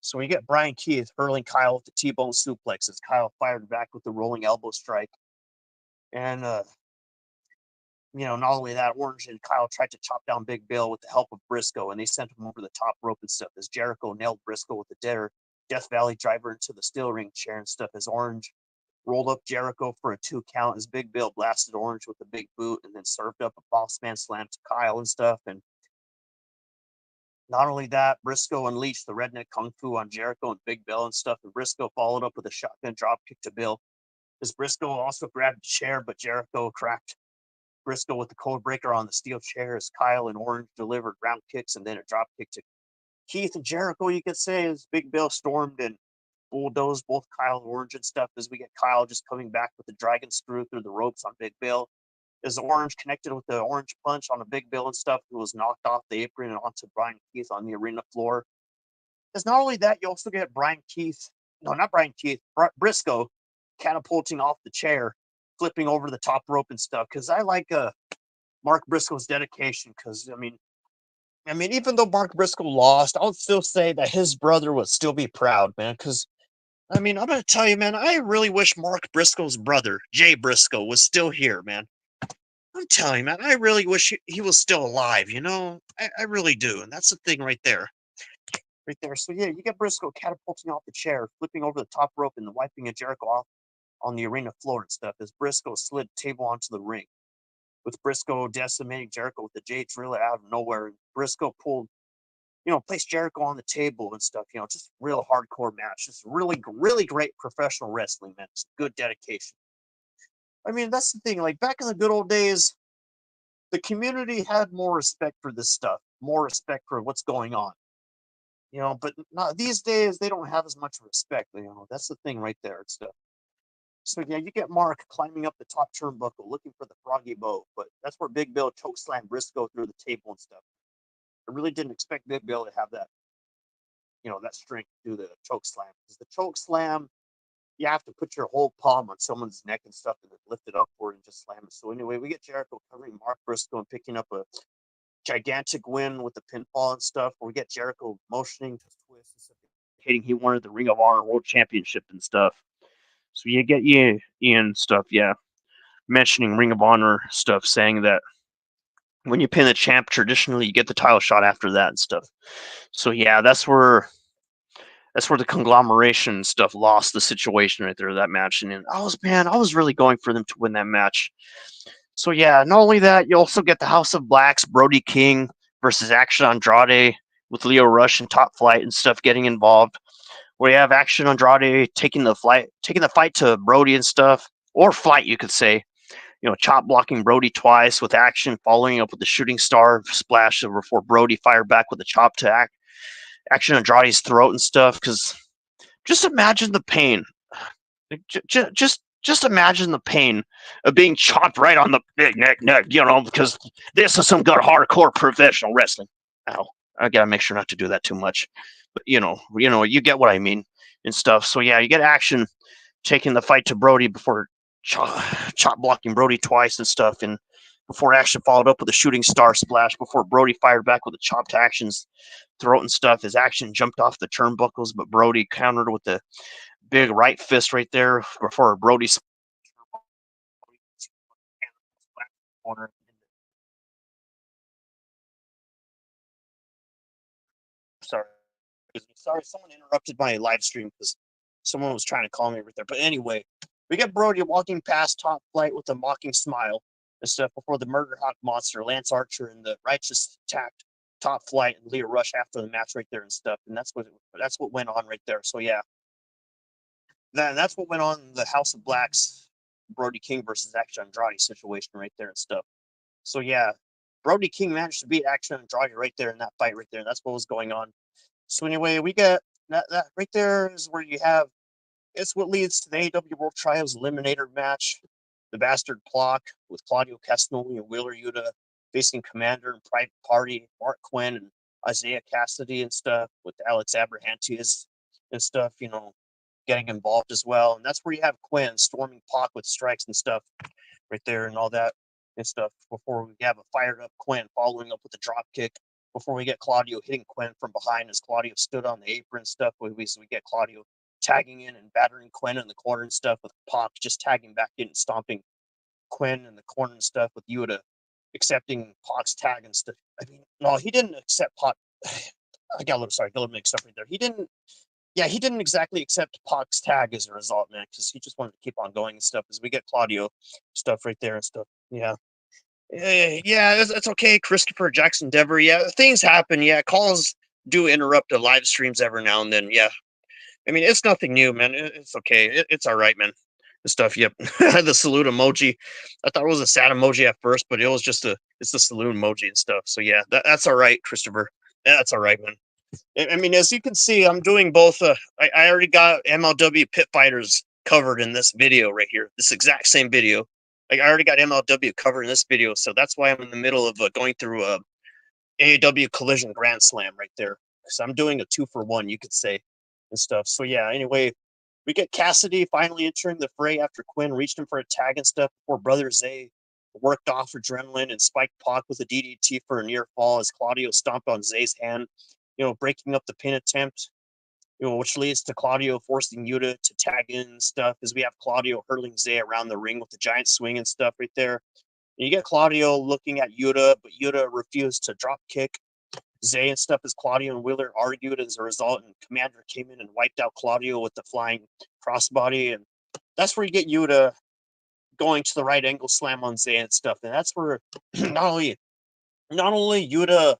So we get Brian Keith hurling Kyle with the T-bone suplex as Kyle fired back with the rolling elbow strike. And not only that, Orange and Kyle tried to chop down Big Bill with the help of Briscoe, and they sent him over the top rope and stuff as Jericho nailed Briscoe with the Death Valley driver into the steel ring chair and stuff as Orange rolled up Jericho for a 2 count as Big Bill blasted Orange with a big boot and then served up a boss man slam to Kyle and stuff. And not only that, Briscoe unleashed the redneck kung fu on Jericho and Big Bill and stuff, and Briscoe followed up with a shotgun drop kick to Bill. As Briscoe also grabbed a chair, but Jericho cracked Briscoe with the code breaker on the steel chair as Kyle and Orange delivered round kicks and then a drop kick to Keith and Jericho, you could say, as Big Bill stormed and bulldozed both Kyle and Orange and stuff as we get Kyle just coming back with the dragon screw through the ropes on Big Bill. As Orange connected with the orange punch on a Big Bill and stuff, who was knocked off the apron and onto Brian Keith on the arena floor. As not only that, you also get Briscoe catapulting off the chair, flipping over the top rope and stuff. Because I like Mark Briscoe's dedication. Because even though Mark Briscoe lost, I would still say that his brother would still be proud, man. Because I'm gonna tell you, man, I really wish Mark Briscoe's brother, Jay Briscoe, was still here, man. I'm telling you, man, I really wish he was still alive, I really do. And that's the thing right there. Right there. So yeah, you get Briscoe catapulting off the chair, flipping over the top rope and wiping a Jericho off on the arena floor and stuff as Briscoe slid the table onto the ring. With Briscoe decimating Jericho with the J Driller out of nowhere. Briscoe placed Jericho on the table and stuff, just real hardcore match. Just really, really great professional wrestling, man. It's good dedication. That's the thing. Like back in the good old days, the community had more respect for this stuff, more respect for what's going on. But not these days they don't have as much respect. That's the thing right there and stuff. So yeah, you get Mark climbing up the top turnbuckle looking for the froggy bow, but that's where Big Bill chokeslammed Briscoe through the table and stuff. I really didn't expect Big Bill to have that, that strength to do the choke slam. Because the choke slam, you have to put your whole palm on someone's neck and stuff and then lift it upward and just slam it. So anyway, we get Jericho covering Mark Briscoe and picking up a gigantic win with the pinfall and stuff. Where we get Jericho motioning to twist and stuff, indicating he wanted the Ring of Honor World Championship and stuff. So you get Ian stuff, yeah, mentioning Ring of Honor stuff, saying that when you pin the champ, traditionally you get the title shot after that and stuff. So yeah, that's where the conglomeration stuff lost the situation right there, that match. And I was really going for them to win that match. So yeah, not only that, you also get the House of Blacks, Brody King versus Action Andrade with Leo Rush and Top Flight and stuff getting involved. Where you have Action Andrade taking the fight to Brody and stuff, or Flight, you could say. Chop blocking Brody twice with Action, following up with the shooting star splash before Brody fired back with a chop to Action Andrade's throat and stuff. Because just imagine the pain. Just imagine the pain of being chopped right on the big neck, because this is some good hardcore professional wrestling. Ow. I gotta make sure not to do that too much. But you get what I mean and stuff. So yeah, you get Action taking the fight to Brody before chop blocking Brody twice and stuff, and before Action followed up with a shooting star splash before Brody fired back with a chop to Action's throat and stuff. As Action jumped off the turnbuckles, but Brody countered with the big right fist right there before Brody corner. Sorry, sorry, someone interrupted my live stream because someone was trying to call me right there. But anyway, we get Brody walking past Top Flight with a mocking smile and stuff before the Murder Hawk monster, Lance Archer, and the Righteous attacked Top Flight and Leah Rush after the match right there and stuff. And that's what went on right there. So yeah, that's what went on in the House of Blacks, Brody King versus Action Andrade situation right there and stuff. So yeah, Brody King managed to beat Action Andrade right there in that fight right there. And that's what was going on. So anyway, we get that right there is where you have it's what leads to the AEW World Trials Eliminator match. The Bastard Clock with Claudio Castagnoli and Wheeler Yuta facing Commander and Private Party, Mark Quinn and Isaiah Cassidy and stuff with Alex Abrahantes and stuff, getting involved as well. And that's where you have Quinn storming Pac with strikes and stuff right there and all that and stuff before we have a fired up Quinn following up with a drop kick before we get Claudio hitting Quinn from behind as Claudio stood on the apron and stuff. We get Claudio tagging in and battering Quinn in the corner and stuff with Pac just tagging back in and stomping Quinn in the corner and stuff with Yuta accepting Pac's tag and stuff. I mean, no, he didn't accept Pac. I got a little mixed up right there. He didn't. Yeah, he didn't exactly accept Pac's tag as a result, man, because he just wanted to keep on going and stuff. As we get Claudio stuff right there and stuff. Yeah. Yeah, it's okay, Christopher Jackson Dever. Yeah, things happen. Yeah, calls do interrupt the live streams every now and then. Yeah, I mean it's nothing new, man. It's okay. It's all right, man. The stuff. Yep. The salute emoji. I thought it was a sad emoji at first, but it's the salute emoji and stuff. So yeah, that's all right, Christopher. Yeah, that's all right, man. I mean, as you can see, I'm doing both. I already got MLW Pit Fighters covered in this video right here. This exact same video. Like I already got MLW covered in this video, so that's why I'm in the middle of going through a AEW Collision Grand Slam right there. So I'm doing a 2-for-1, you could say, and stuff. So yeah. Anyway, we get Cassidy finally entering the fray after Quinn reached him for a tag and stuff before Brother Zay worked off adrenaline and spiked Pac with a DDT for a near fall as Claudio stomped on Zay's hand, breaking up the pin attempt, which leads to Claudio forcing Yuta to tag in and stuff as we have Claudio hurling Zay around the ring with a giant swing and stuff right there. And you get Claudio looking at Yuta, but Yuta refused to drop kick Zay and stuff as Claudio and Wheeler argued as a result, and Commander came in and wiped out Claudio with the flying crossbody. And that's where you get Yuta going to the right angle slam on Zay and stuff. And that's where not only Yuta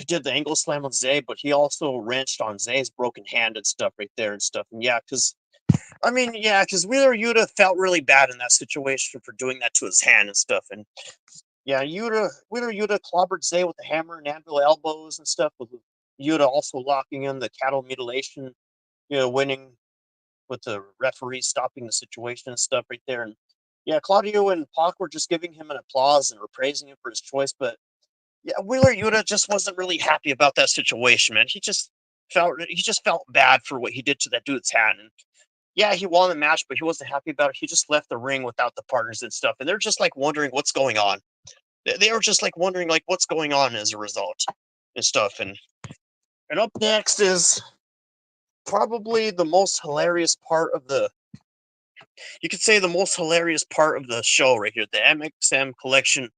did the angle slam on Zay, but he also wrenched on Zay's broken hand and stuff right there and stuff. And yeah, because Wheeler Yuta felt really bad in that situation for doing that to his hand and stuff. And yeah, Wheeler Yuta clobbered Zay with the hammer and anvil elbows and stuff, with Yuta also locking in the cattle mutilation, winning with the referee stopping the situation and stuff right there. And yeah, Claudio and Pac were just giving him an applause and were praising him for his choice, but yeah, Wheeler Yuta just wasn't really happy about that situation, man. He just felt bad for what he did to that dude's hand. And yeah, he won the match, but he wasn't happy about it. He just left the ring without the partners and stuff. And they're just like wondering what's going on. They were just like wondering like what's going on as a result and stuff. And up next is probably the most hilarious part of the you could say the most hilarious part of the show right here, the MXM collection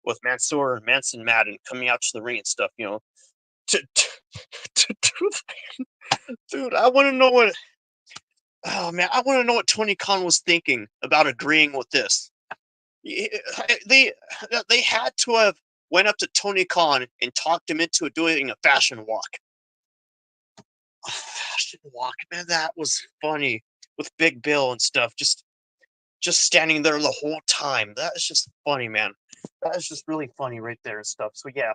with Mansoor and Manson Madden coming out to the ring and stuff, to, to, dude, I want to know what oh man, I want to know what Tony Khan was thinking about agreeing with this. They they had to have went up to Tony Khan and talked him into doing a fashion walk. Fashion walk, man, that was funny with Big Bill and stuff. Just standing there the whole time. That is just funny, man. That is just really funny right there and stuff. So yeah,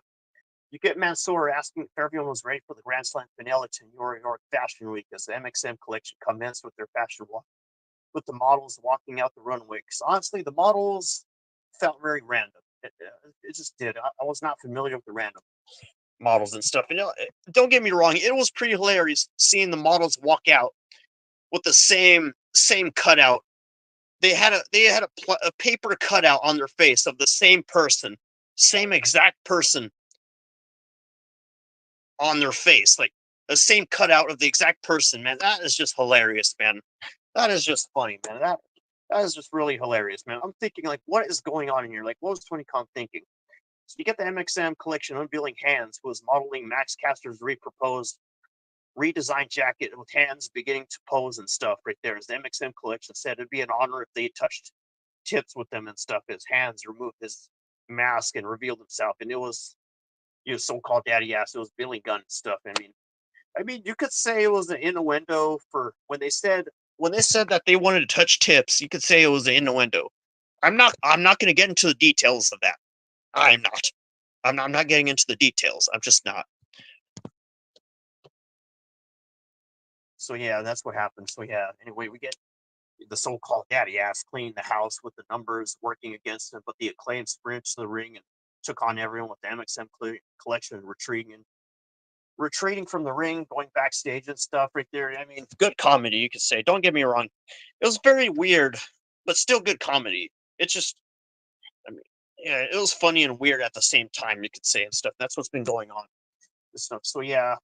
you get Mansoor asking if everyone was ready for the Grand Slam finale to New York Fashion Week as the MXM collection commenced with their fashion walk, with the models walking out the runway. Because honestly, the models felt very random. It just did. I was not familiar with the random models and stuff. And don't get me wrong, it was pretty hilarious seeing the models walk out with the same cutout. They had a paper cutout on their face of the same person, same exact person on their face, like the same cutout of the exact person. Man, that is just hilarious, man. That is just funny, man. That is just really hilarious, man. I'm thinking, like, what is going on in here? Like, what was Tony Khan thinking? So you get the MXM collection unveiling Hands, who was modeling Max Caster's reproposed redesigned jacket with hands beginning to pose and stuff right there. As the MXM collection said, it'd be an honor if they touched tips with them and stuff. His hands removed his mask and revealed himself. And it was, so-called daddy ass. It was Billy Gunn stuff. I mean, you could say it was an innuendo for when they said that they wanted to touch tips. You could say it was an innuendo. I'm not going to get into the details of that. I'm not. I'm not getting into the details. I'm just not. So yeah, that's what happened. So yeah. Anyway, we get the so-called daddy ass cleaning the house with the numbers working against him, but the Acclaimed sprinted to the ring and took on everyone with the MXM collection, retreating from the ring, going backstage and stuff right there. I mean, good comedy, you could say. Don't get me wrong. It was very weird, but still good comedy. It's just, I mean, yeah, it was funny and weird at the same time, you could say, and stuff. That's what's been going on. This stuff. So, yeah.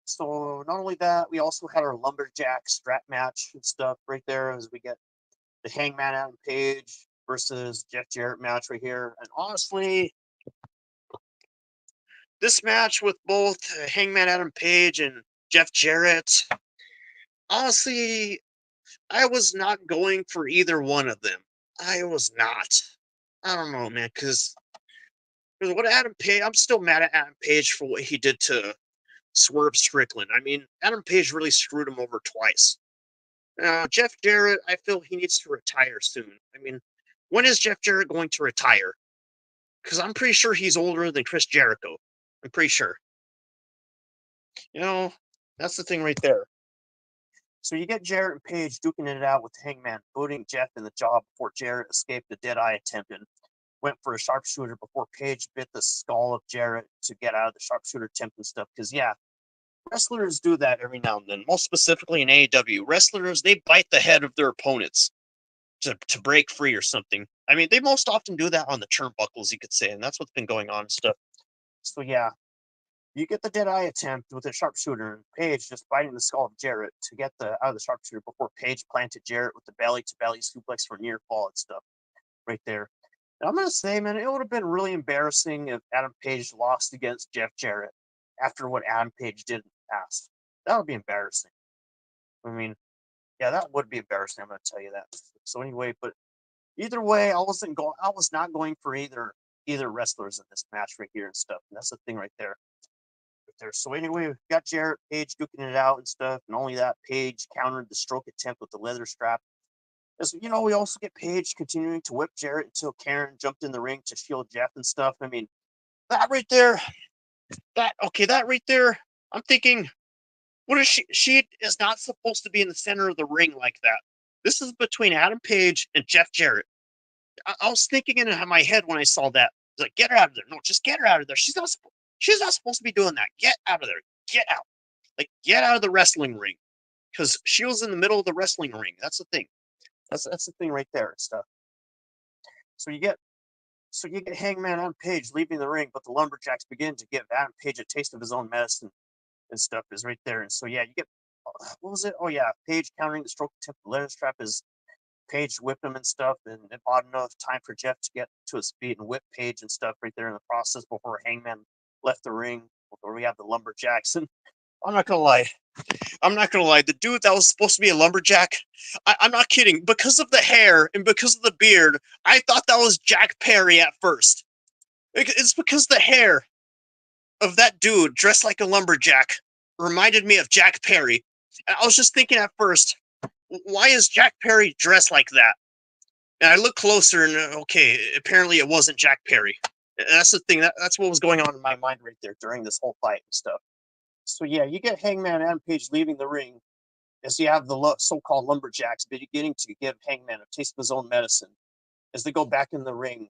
So, not only that, we also had our Lumberjack strap match and stuff right there as we get the Hangman Adam Page versus Jeff Jarrett match right here. And honestly, this match with both Hangman Adam Page and Jeff Jarrett, honestly, I was not going for either one of them. I was not. I don't know, man, because what Adam Page, I'm still mad at Adam Page for what he did to Swerve Strickland. I mean, Adam Page really screwed him over twice. Jeff Jarrett, I feel he needs to retire soon. I mean, when is Jeff Jarrett going to retire? Because I'm pretty sure he's older than Chris Jericho. I'm pretty sure. You know, that's the thing right there. So you get Jarrett and Page duking it out with Hangman, booting Jeff in the jaw before Jarrett escaped the Deadeye attempt and went for a sharpshooter before Page bit the skull of Jarrett to get out of the sharpshooter attempt and stuff. Because, yeah, wrestlers do that every now and then. Most specifically in AEW, wrestlers, they bite the head of their opponents to break free or something. I mean, they most often do that on the turnbuckles, you could say, and that's what's been going on and stuff. So, yeah, you get the Deadeye attempt with a sharpshooter, and Page just biting the skull of Jarrett to get out of the sharpshooter before Page planted Jarrett with the belly-to-belly suplex for near fall and stuff right there. And I'm going to say, man, it would have been really embarrassing if Adam Page lost against Jeff Jarrett after what Adam Page did in the past. That would be embarrassing. I mean, yeah, that would be embarrassing. I'm going to tell you that. So anyway, but either way, I was not going for either wrestlers in this match right here and stuff. And that's the thing right there. So anyway, we got Jarrett Page duking it out and stuff. And only that, Page countered the stroke attempt with the leather strap. As we also get Page continuing to whip Jarrett until Karen jumped in the ring to shield Jeff and stuff. I mean, that right there, that right there, I'm thinking, what is she? She is not supposed to be in the center of the ring like that. This is between Adam Page and Jeff Jarrett. I was thinking in my head when I saw that, like, get her out of there. No, just get her out of there. She's not supposed to be doing that. Get out of there. Get out. Like, get out of the wrestling ring. Because she was in the middle of the wrestling ring. That's the thing. That's the thing right there and stuff. So you get Hangman Adam Page leaving the ring, but the Lumberjacks begin to give Adam Page a taste of his own medicine and stuff is right there. And so yeah, you get what was it? Oh yeah, Page countering the stroke attempt. The leather strap is Page whipped him and stuff, and it bought enough time for Jeff to get to his feet and whip Page and stuff right there in the process before Hangman left the ring. Before we have the Lumberjacks, and I'm not gonna lie, the dude that was supposed to be a lumberjack, I'm not kidding. Because of the hair and because of the beard, I thought that was Jack Perry at first. It's because the hair of that dude dressed like a lumberjack reminded me of Jack Perry. And I was just thinking at first, why is Jack Perry dressed like that? And I looked closer, and okay, apparently it wasn't Jack Perry. And that's the thing. That's what was going on in my mind right there during this whole fight and stuff. So yeah, you get Hangman Adam Page leaving the ring as you have the so-called Lumberjacks beginning to give Hangman a taste of his own medicine as they go back in the ring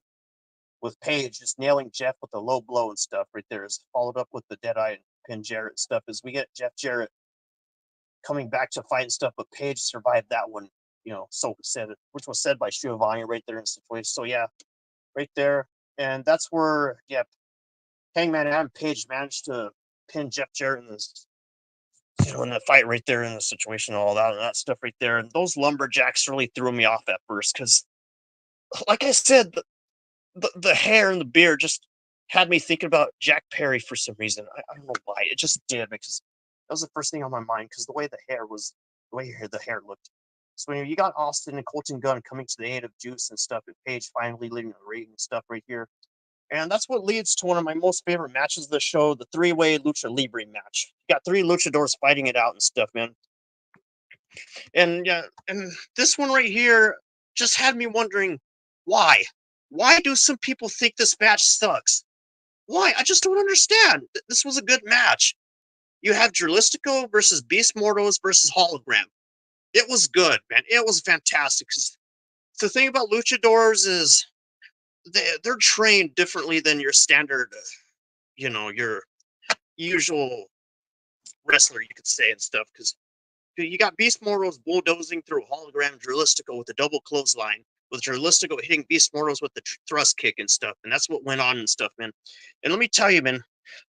with Page just nailing Jeff with a low blow and stuff right there, is followed up with the Deadeye and pin Jarrett stuff as we get Jeff Jarrett coming back to fight and stuff, but Page survived that one, so said, which was said by Giovanni right there in the situation. So yeah, right there. And that's where, yeah, Hangman Adam Page managed to pin Jeff Jarrett in this in the fight right there, in the situation, all that stuff right there, and those lumberjacks really threw me off at first because, like I said, the hair and the beard just had me thinking about Jack Perry for some reason. I don't know why. It just did because that was the first thing on my mind because the way the hair looked. So you got Austin and Colton Gunn coming to the aid of Juice and stuff, and Paige finally leading the ring and stuff right here. And that's what leads to one of my most favorite matches of the show, the three-way Lucha Libre match. You got three luchadors fighting it out and stuff, man. And yeah, and this one right here just had me wondering why. Why do some people think this match sucks? Why? I just don't understand. This was a good match. You have Dralistico versus Beast Mortals versus Hologram. It was good, man. It was fantastic. Cause the thing about luchadors is they're trained differently than your standard, your usual wrestler, you could say, and stuff. Because you got Beast Mortals bulldozing through Hologram Dralistico with a double clothesline, with Dralistico hitting Beast Mortals with the thrust kick and stuff, and that's what went on and stuff, man. And let me tell you, man,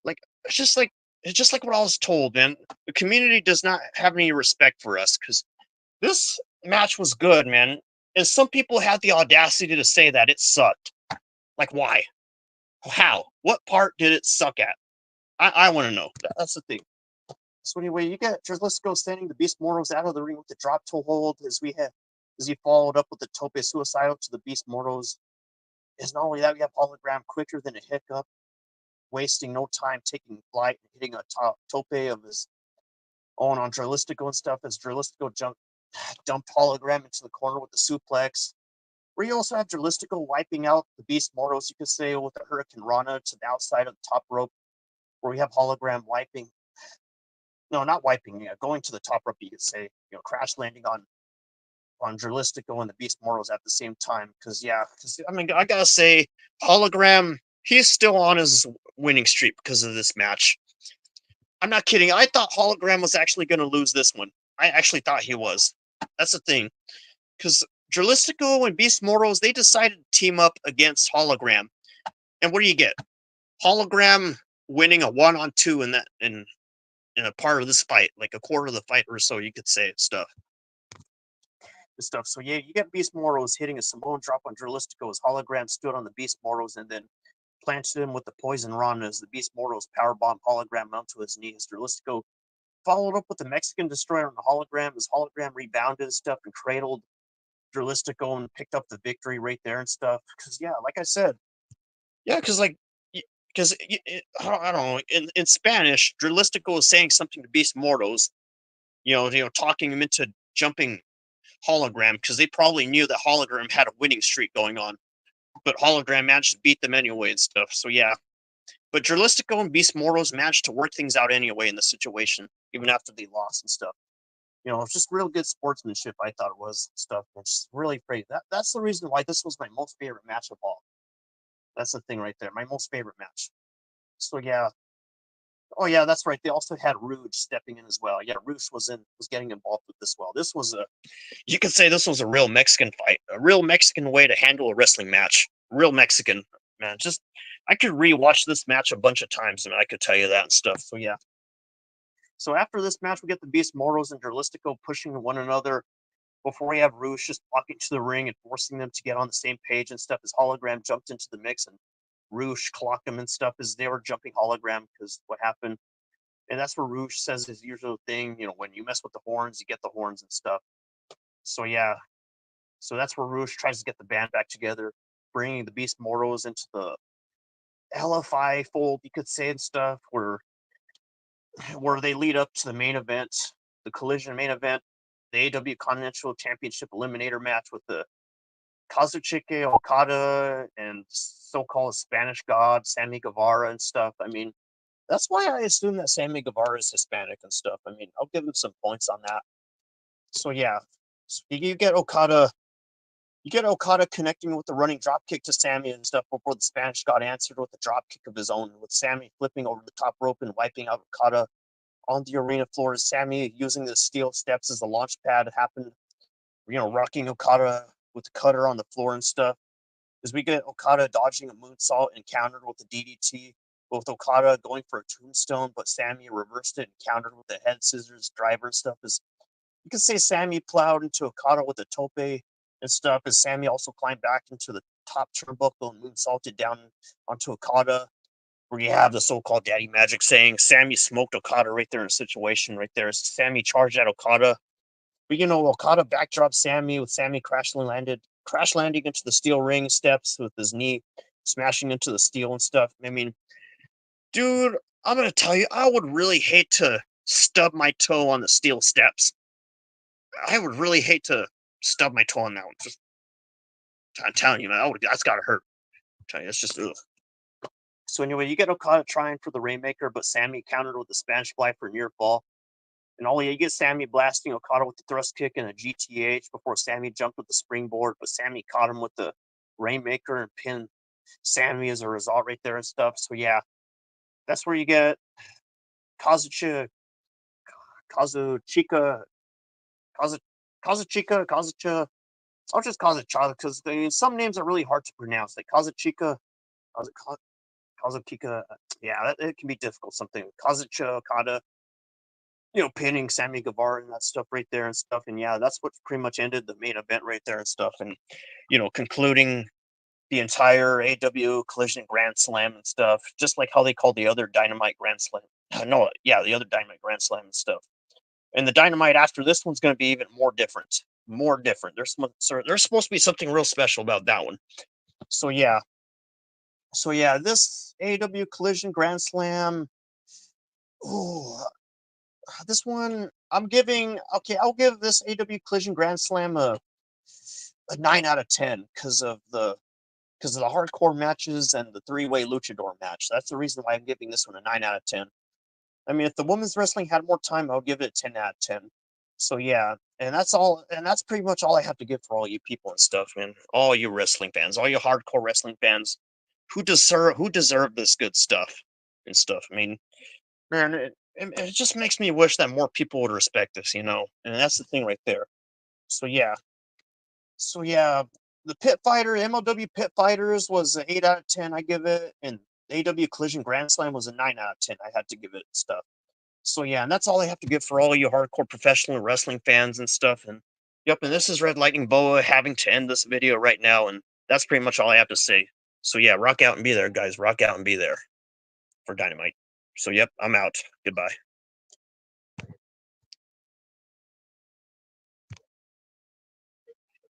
like it's just like what I was told, man. The community does not have any respect for us because this match was good, man. And some people had the audacity to say that it sucked. Like, why? How? What part did it suck at? I want to know. That's the thing. So anyway, you get Dralistico sending the Beast Mortals out of the ring with the drop toe hold as he followed up with the tope suicidal to the Beast Mortals. Is not only that, we have Hologram quicker than a hiccup, wasting no time taking flight and hitting a tope of his own on Dralistico and stuff as Dralistico dumped Hologram into the corner with the suplex. Where you also have Dralistico wiping out the Beast Mortals, you could say, with the Hurricane Rana to the outside of the top rope, where we have Hologram wiping. No, not wiping, going to the top rope, you could say, crash landing on Dralistico and the Beast Mortals at the same time. Because I mean, I gotta say, Hologram, he's still on his winning streak because of this match. I'm not kidding. I thought Hologram was actually going to lose this one. I actually thought he was. That's the thing. Because Dralistico and Beast Mortals, they decided to team up against Hologram. And what do you get? Hologram winning a 1-on-2 in a part of this fight, like a quarter of the fight or so, you could say stuff. So yeah, you get Beast Mortals hitting a Samoan drop on Dralistico as Hologram stood on the Beast Mortals and then planted him with the Poison Rana as the Beast Mortals powerbomb Hologram onto his knees. Dralistico followed up with the Mexican Destroyer on the Hologram as Hologram rebounded and stuff and cradled Dralistico and picked up the victory right there and stuff. Because like I said, because I don't know, in Spanish, Dralistico was saying something to Beast Mortals, talking him into jumping Hologram because they probably knew that Hologram had a winning streak going on, but Hologram managed to beat them anyway and stuff. So yeah, but Dralistico and Beast Mortals managed to work things out anyway in the situation, even after they lost and stuff. It's just real good sportsmanship. I thought it was stuff. It's just really great. That's the reason why this was my most favorite match of all. That's the thing right there. My most favorite match. So yeah. Oh yeah, that's right. They also had Rouge stepping in as well. Yeah, Rouge was getting involved with this well. You could say this was a real Mexican fight, a real Mexican way to handle a wrestling match. Real Mexican, man. Just I could rewatch this match a bunch of times, and I could tell you that and stuff. So yeah. So after this match, we get the Beast Mortals and Dralistico pushing one another before we have Rouge just walking to the ring and forcing them to get on the same page and stuff as Hologram jumped into the mix and Rouge clocked him and stuff as they were jumping Hologram because what happened. And that's where Rouge says his usual thing, when you mess with the horns, you get the horns and stuff. So yeah, so that's where Rouge tries to get the band back together, bringing the Beast Mortals into the LFI fold, you could say, and stuff, where they lead up to the main event, the Collision main event, the AEW Continental Championship Eliminator match with the Kazuchika Okada and so-called Spanish God Sammy Guevara and stuff. I mean, that's why I assume that Sammy Guevara is Hispanic and stuff. I mean, I'll give him some points on that. So yeah, so you get Okada. You get Okada connecting with the running dropkick to Sammy and stuff before the Spanish God answered with a dropkick of his own, with Sammy flipping over the top rope and wiping out Okada on the arena floor. Sammy using the steel steps as a launch pad happened, rocking Okada with the cutter on the floor and stuff. As we get Okada dodging a moonsault and countered with the DDT with Okada going for a tombstone, but Sammy reversed it and countered with the head scissors driver and stuff. Is you can say Sammy plowed into Okada with a tope and stuff. As Sammy also climbed back into the top turnbuckle and moonsaulted down onto Okada, where you have the so-called Daddy Magic saying Sammy smoked Okada right there in a situation right there. Sammy charged at Okada, but Okada backdropped Sammy with Sammy crash landing into the steel ring steps with his knee smashing into the steel and stuff. I mean, dude, I'm gonna tell you, I would really hate to stub my toe on the steel steps. I would really hate to stub my toe on that one. Just, I'm telling you, man, that's gotta hurt. I'm telling you, it's just ugh. So anyway, you get Okada trying for the Rainmaker, but Sammy countered with the Spanish Fly for near fall. And you get Sammy blasting Okada with the thrust kick and a GTH before Sammy jumped with the springboard, but Sammy caught him with the Rainmaker and pinned Sammy as a result right there and stuff. So yeah, that's where you get Kazuchika, Kazuchika, Kazuchika. I'll just call it Kazuchika because some names are really hard to pronounce, like Kazuchika, Kazuchika. Yeah, it can be difficult. Something Kazuchika Okada, pinning Sammy Guevara and that stuff right there and stuff. And yeah, that's what pretty much ended the main event right there and stuff. And concluding the entire AEW Collision Grand Slam and stuff, just like how they called the other Dynamite Grand Slam. No, yeah, the other Dynamite Grand Slam and stuff. And the Dynamite after this one's going to be even more different. More different. There's supposed to be something real special about that one. So yeah. This AEW Collision Grand Slam. Ooh, this one I'll give this AEW Collision Grand Slam a 9 out of 10 because of the hardcore matches and the three-way luchador match. That's the reason why I'm giving this one a 9 out of 10. I mean, if the women's wrestling had more time, I would give it a 10 out of 10. So yeah, and that's all, and that's pretty much all I have to give for all you people and stuff, man. All you wrestling fans, all you hardcore wrestling fans, who deserve this good stuff and stuff. I mean, man, it just makes me wish that more people would respect this, and that's the thing right there. So yeah, the MLW Pit Fighters was an 8 out of 10. I give it, and the AW Collision Grand Slam was a 9 out of 10. I had to give it stuff. So yeah, and that's all I have to give for all you hardcore professional wrestling fans and stuff. And yep, and this is Red Lightning Boa having to end this video right now, and that's pretty much all I have to say. So yeah, rock out and be there, guys. Rock out and be there for Dynamite. So yep, I'm out. Goodbye.